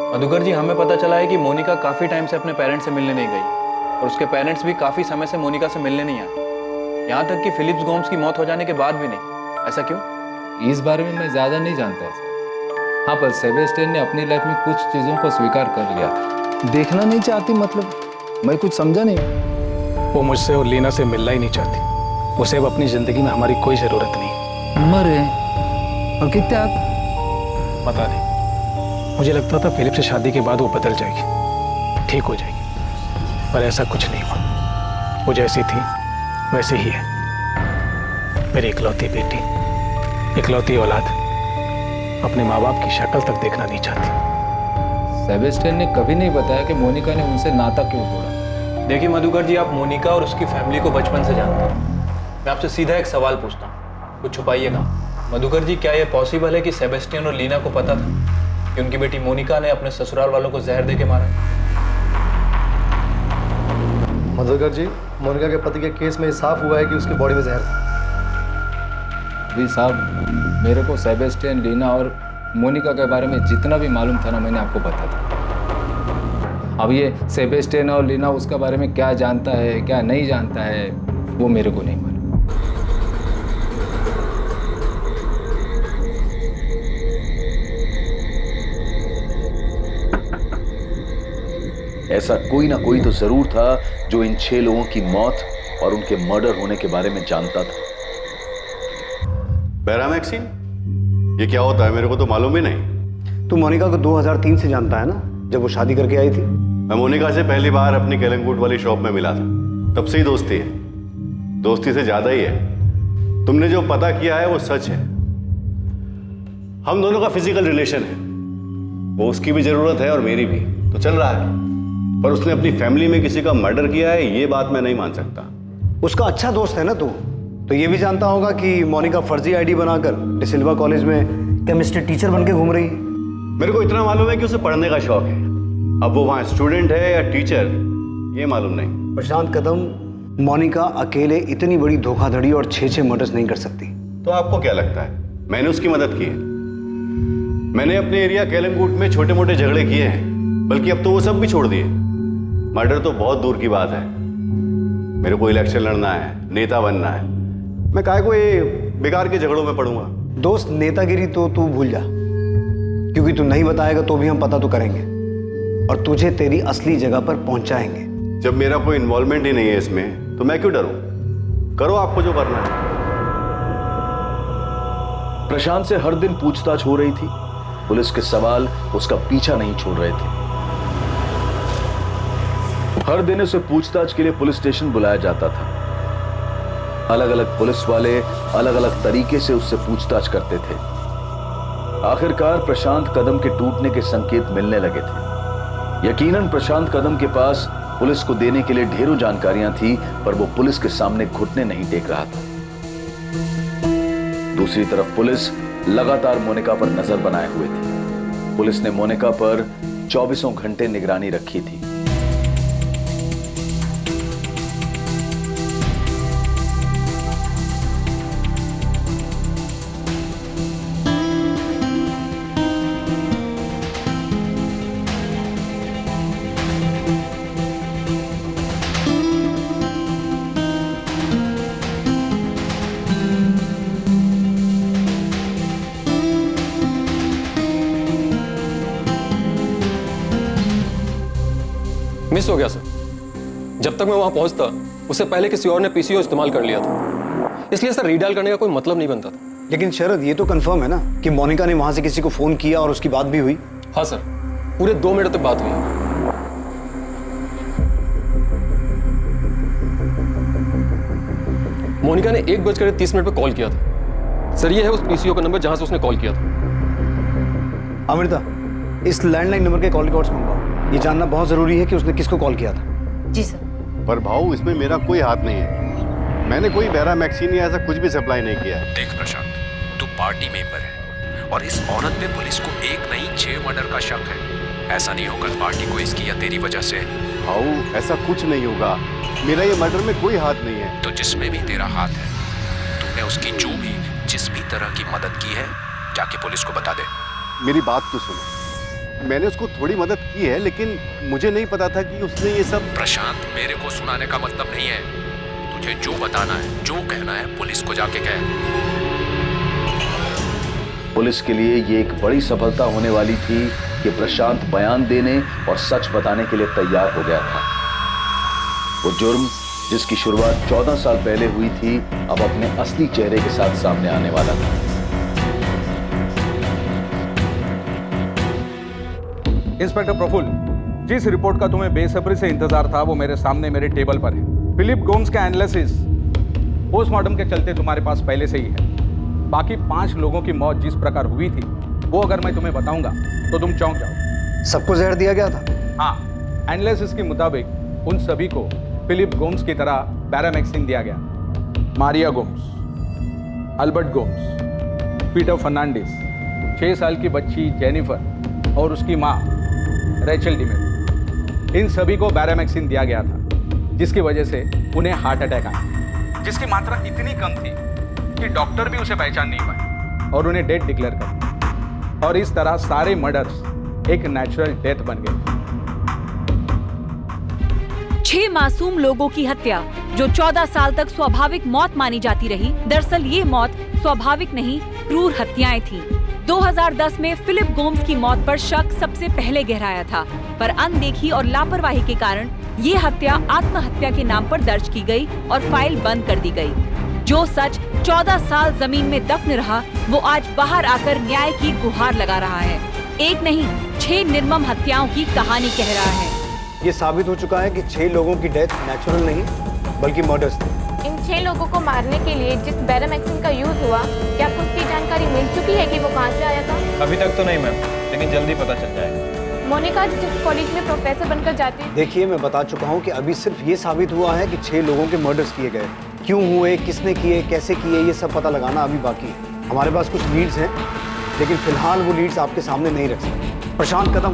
मधुकर जी, हमें पता चला है कि मोनिका काफ़ी टाइम से अपने पेरेंट्स से मिलने नहीं गई और उसके पेरेंट्स भी काफ़ी समय से मोनिका से मिलने नहीं आए, यहाँ तक कि फिलिप्स गोम्स की मौत हो जाने के बाद भी नहीं। ऐसा क्यों?
इस बारे में मैं ज़्यादा नहीं जानता सर। हाँ, पर सेबेस्टियन ने अपनी लाइफ में कुछ चीज़ों को स्वीकार कर लिया था।
देखना नहीं चाहती मतलब? मैं कुछ समझा नहीं। वो मुझसे और लीना से मिलना ही नहीं चाहती। उसे अब अपनी ज़िंदगी में हमारी कोई ज़रूरत नहीं।
मरे और कितना
पता नहीं, मुझे लगता था फिलिप से शादी के बाद वो बदल जाएगी, ठीक हो जाएगी, पर ऐसा कुछ नहीं हुआ। वो जैसी थी वैसे ही है। मेरी इकलौती बेटी, इकलौती औलाद अपने माँ बाप की शक्ल तक देखना नहीं चाहती।
सेबेस्टियन ने कभी नहीं बताया कि मोनिका ने उनसे नाता क्यों तोड़ा।
देखिए मधुकर जी, आप मोनिका और उसकी फैमिली को बचपन से जानते हैं। मैं आपसे सीधा एक सवाल पूछता हूँ, कुछ छुपाइएगा। मधुकर जी, क्या ये पॉसिबल है कि सेबेस्टियन और लीना को पता था कि उनकी बेटी मोनिका ने अपने ससुराल वालों को जहर देके मारा?
मधुकर जी, मोनिका के पति के केस में साफ हुआ है कि उसकी बॉडी में जहर था।
अभी साहब, मेरे को सेबेस्टियन, लीना और मोनिका के बारे में जितना भी मालूम था ना, मैंने आपको बता था। अब ये सेबेस्टियन और लीना उसके बारे में क्या जानता है क्या नहीं जानता है, वो मेरे को नहीं मालूम।
ऐसा कोई ना कोई तो जरूर था जो इन 6 लोगों की मौत और उनके मर्डर होने के बारे में जानता था।
बेरा मैक्सिन, ये क्या होता है? मेरे को तो मालूम ही नहीं।
तू मोनिका को 2003 से जानता है ना, जब वो शादी करके आई थी?
मैं मोनिका से पहली बार अपनी केलंगूट वाली शॉप में मिला था, तब से ही दोस्ती है। दोस्ती से ज्यादा ही है। तुमने जो पता किया है वो सच है। हम दोनों का फिजिकल रिलेशन है, वो उसकी भी जरूरत है और मेरी भी, तो चल रहा है। पर उसने अपनी फैमिली में किसी का मर्डर किया है, ये बात मैं नहीं मान सकता।
उसका अच्छा दोस्त है ना तू, तो ये भी जानता होगा कि मोनिका फर्जी आईडी बनाकर डिसिल्वा कॉलेज में केमिस्ट्री टीचर बन के घूम रही है।
मेरे को इतना मालूम है कि उसे पढ़ने का शौक है। अब वो वहाँ स्टूडेंट है या टीचर, ये मालूम नहीं।
प्रशांत कदम, मोनिका अकेले इतनी बड़ी धोखाधड़ी और 6 मर्डर्स नहीं कर सकती।
तो आपको क्या लगता है मैंने उसकी मदद की है? मैंने अपने एरिया केलंगूट में छोटे मोटे झगड़े किए हैं, बल्कि अब तो वो सब भी छोड़ दिए। मर्डर तो बहुत दूर की बात है। मेरे को इलेक्शन लड़ना है, नेता बनना है, मैं काहे को ये बेकार के झगड़ों में पड़ूंगा?
दोस्त, नेतागिरी तो तू भूल जा, क्योंकि तू नहीं बताएगा तो भी हम पता तो करेंगे और तुझे तेरी असली जगह पर पहुंचाएंगे।
जब मेरा कोई इन्वॉल्वमेंट ही नहीं है इसमें, तो मैं क्यों डरूं? करो आपको जो करना है।
प्रशांत से हर दिन पूछताछ हो रही थी। पुलिस के सवाल उसका पीछा नहीं छोड़ रहे थे। हर दिन उसे पूछताछ के लिए पुलिस स्टेशन बुलाया जाता था। अलग अलग पुलिस वाले अलग अलग तरीके से उससे पूछताछ करते थे। आखिरकार प्रशांत कदम के टूटने के संकेत मिलने लगे थे। यकीनन प्रशांत कदम के पास पुलिस को देने के लिए ढेरों जानकारियां थी, पर वो पुलिस के सामने घुटने नहीं टेक रहा था। दूसरी तरफ पुलिस लगातार मोनिका पर नजर बनाए हुए थी। पुलिस ने मोनिका पर 24 घंटे निगरानी रखी थी।
मिस हो गया सर। जब तक मैं वहां पहुंचता उससे पहले किसी और ने पीसीओ इस्तेमाल कर लिया था, इसलिए सर रीडायल करने का कोई मतलब नहीं बनता था।
लेकिन शरद, ये तो कंफर्म है ना कि मोनिका ने वहां से किसी को फोन किया और उसकी बात भी हुई?
हाँ सर, पूरे 2 मिनट तक बात हुई। मोनिका ने 1:30 पे कॉल किया था। सर ये है उस पीसीओ का नंबर जहां से उसने कॉल किया था।
अमृता, इस लैंडलाइन नंबर के कॉल रिकॉर्ड्स मंगवाओ। ये जानना बहुत जरूरी है कि उसने किसको कॉल किया था।
जी सर।
पर भाऊ इसमें मेरा कोई हाथ नहीं है। मैंने कोई बैरामैक्सिन या ऐसा कुछ भी सप्लाई नहीं किया है।
देख प्रशांत, तू पार्टी मेंबर है और इस औरत पे पुलिस को 1 नहीं 6 मर्डर का शक है। ऐसा नहीं होगा पार्टी को इसकी या तेरी वजह से।
भाऊ ऐसा कुछ नहीं होगा, मेरा ये मर्डर में कोई हाथ नहीं है।
तो जिसमें भी तेरा हाथ है, तूने उसकी जो भी जिस भी तरह की मदद की है, जाके पुलिस को बता दे।
मेरी बात तो सुनो, मैंने उसको थोड़ी मदद की है, लेकिन मुझे नहीं पता था कि उसने ये सब।
प्रशांत, मेरे को सुनाने का मतलब नहीं है। तुझे जो बताना है, जो कहना है, पुलिस को जाके कह।
पुलिस के लिए ये एक बड़ी सफलता होने वाली थी कि प्रशांत बयान देने और सच बताने के लिए तैयार हो गया था। वो जुर्म जिसकी शुरुआत 14 साल पहले हुई थी, अब अपने असली चेहरे के साथ सामने आने वाला था।
इंस्पेक्टर प्रफुल्ल, जिस रिपोर्ट का तुम्हें बेसब्री से इंतजार था वो मेरे सामने मेरे टेबल पर है। फिलिप गोम्स का एनालिसिस पोस्टमार्टम के चलते तुम्हारे पास पहले से ही है। बाकी 5 लोगों की मौत जिस प्रकार हुई थी, वो अगर मैं तुम्हें बताऊंगा तो तुम चौंक जाओ।
सबको जहर दिया गया था?
हाँ, एनालिसिस के मुताबिक उन सभी को फिलिप गोम्स की तरह बैरामैक्सिन दिया गया। Maria Gomes, Albert Gomes, Peter Fernandes, 6 साल की बच्ची जेनिफर और उसकी माँ रेचल डिमेल, इन सभी को बैरामैक्सिन दिया गया था, जिसकी वजह से उन्हें हार्ट अटैक आया, जिसकी मात्रा इतनी कम थी कि डॉक्टर भी उसे पहचान नहीं पाए और उन्हें डेड डिक्लेयर कर दिया। और इस तरह सारे मर्डर्स एक नेचुरल डेथ बन गए।
6 मासूम लोगों की हत्या जो 14 साल तक स्वाभाविक मौत मानी जाती रही, दरअसल ये मौत स्वाभाविक नहीं, क्रूर हत्याएं थीं। 2010 में फिलिप गोम्स की मौत पर शक सबसे पहले गहराया था, पर अनदेखी और लापरवाही के कारण ये हत्या आत्महत्या के नाम पर दर्ज की गई और फाइल बंद कर दी गई। जो सच 14 साल जमीन में दफन रहा, वो आज बाहर आकर न्याय की गुहार लगा रहा है। एक नहीं 6 निर्मम हत्याओं की कहानी कह रहा है।
ये साबित हो चुका है कि 6 लोगों की डेथ नेचुरल नहीं बल्कि मर्डर्स थी।
इन 6 लोगों को मारने के लिए जिस बैरामैक्सिन का यूज हुआ, क्या आपको उसकी जानकारी मिल चुकी है कि वो कहाँ से आया था?
अभी तक तो नहीं मैम, लेकिन जल्दी पता चल जाएगा।
मोनिका जिस कॉलेज में प्रोफेसर बनकर जाती है।
देखिए, मैं बता चुका हूँ कि अभी सिर्फ ये साबित हुआ है कि 6 लोगों के मर्डर्स किए गए। क्यों हुए, किसने किए, कैसे किए, ये सब पता लगाना अभी बाकी है। हमारे पास कुछ लीड्स हैं, लेकिन फिलहाल वो लीड्स आपके सामने नहीं रख सकते। प्रशांत कदम,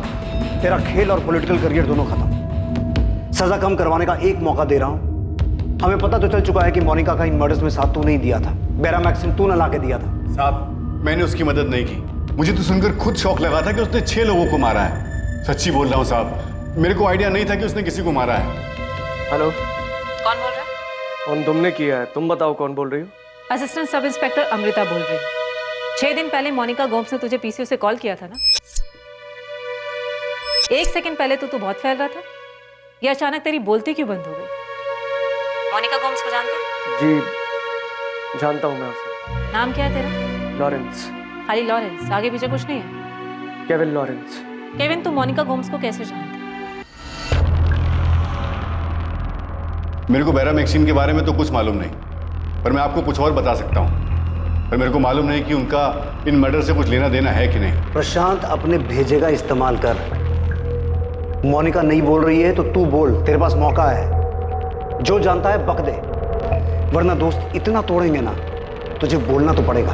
तेरा खेल और पॉलिटिकल करियर दोनों खत्म। सजा कम करवाने का एक मौका दे रहा हूँ। हमें पता तो चल चुका है कि मोनिका का इन मर्डर्स में साथ तू नहीं दिया था, बैरामैक्सिन तू न ला के दिया था।
साहब, मैंने उसकी मदद नहीं की। मुझे तो सुनकर खुद शौक लगा था कि उसने 6 लोगों को मारा है। सच्ची बोल रहा हूँ साहब, मेरे को आइडिया नहीं था कि उसने किसी को मारा है।
हेलो, कौन बोल रहा है?
कौन तुमने किया है? तुम बताओ कौन बोल रही हो?
असिस्टेंट सब इंस्पेक्टर अमृता बोल रही हूँ। 6 दिन पहले मोनिका गोम्स ने तुझे पीसीओ से कॉल किया था ना? 1 सेकंड पहले तो तू बहुत फैल रहा था, ये अचानक तेरी बोलती क्यों बंद हो गई? मोनिका गोम्स को जानते हो?
जी जानता हूँ मैं उसे।
नाम क्या है तेरा?
लॉरेंस।
खाली लॉरेंस, आगे पीछे कुछ नहीं है?
Kevin Lawrence.
केविन, तू मोनिका गोम्स को कैसे जानता?
मेरे को बैरामैक्सिन के बारे में तो कुछ मालूम नहीं, पर मैं आपको कुछ और बता सकता हूँ। पर मेरे को मालूम नहीं कि उनका इन मर्डर से कुछ लेना देना है कि नहीं।
प्रशांत, अपने भेजे का इस्तेमाल कर। मोनिका नहीं बोल रही है तो तू बोल, तेरे पास मौका है। जो जानता है बक दे, वरना दोस्त इतना तोड़ेंगे ना, तुझे बोलना तो पड़ेगा।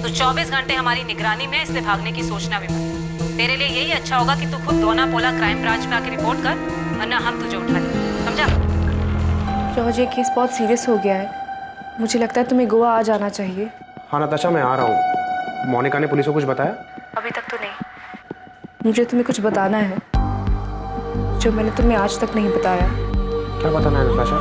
तो 24 घंटे हमारी निगरानी में, इसलिए भागने की सोचना भी मत। तेरे लिए यही अच्छा होगा कि तू खुद दोना पोला क्राइम ब्रांच में आके रिपोर्ट कर, वरना हम तुझे उठा लेंगे, समझा?
जॉर्ज, ये केस बहुत सीरियस हो गया है। मुझे लगता है तुम्हें गोवा आ जाना चाहिए।
हाँ नताशा, मैं आ रहा हूँ। मोनिका ने पुलिस को कुछ बताया?
अभी तक तो नहीं। मुझे तुम्हें कुछ बताना है जो मैंने तुम्हें आज तक नहीं बताया।
क्या बताना है नताशा?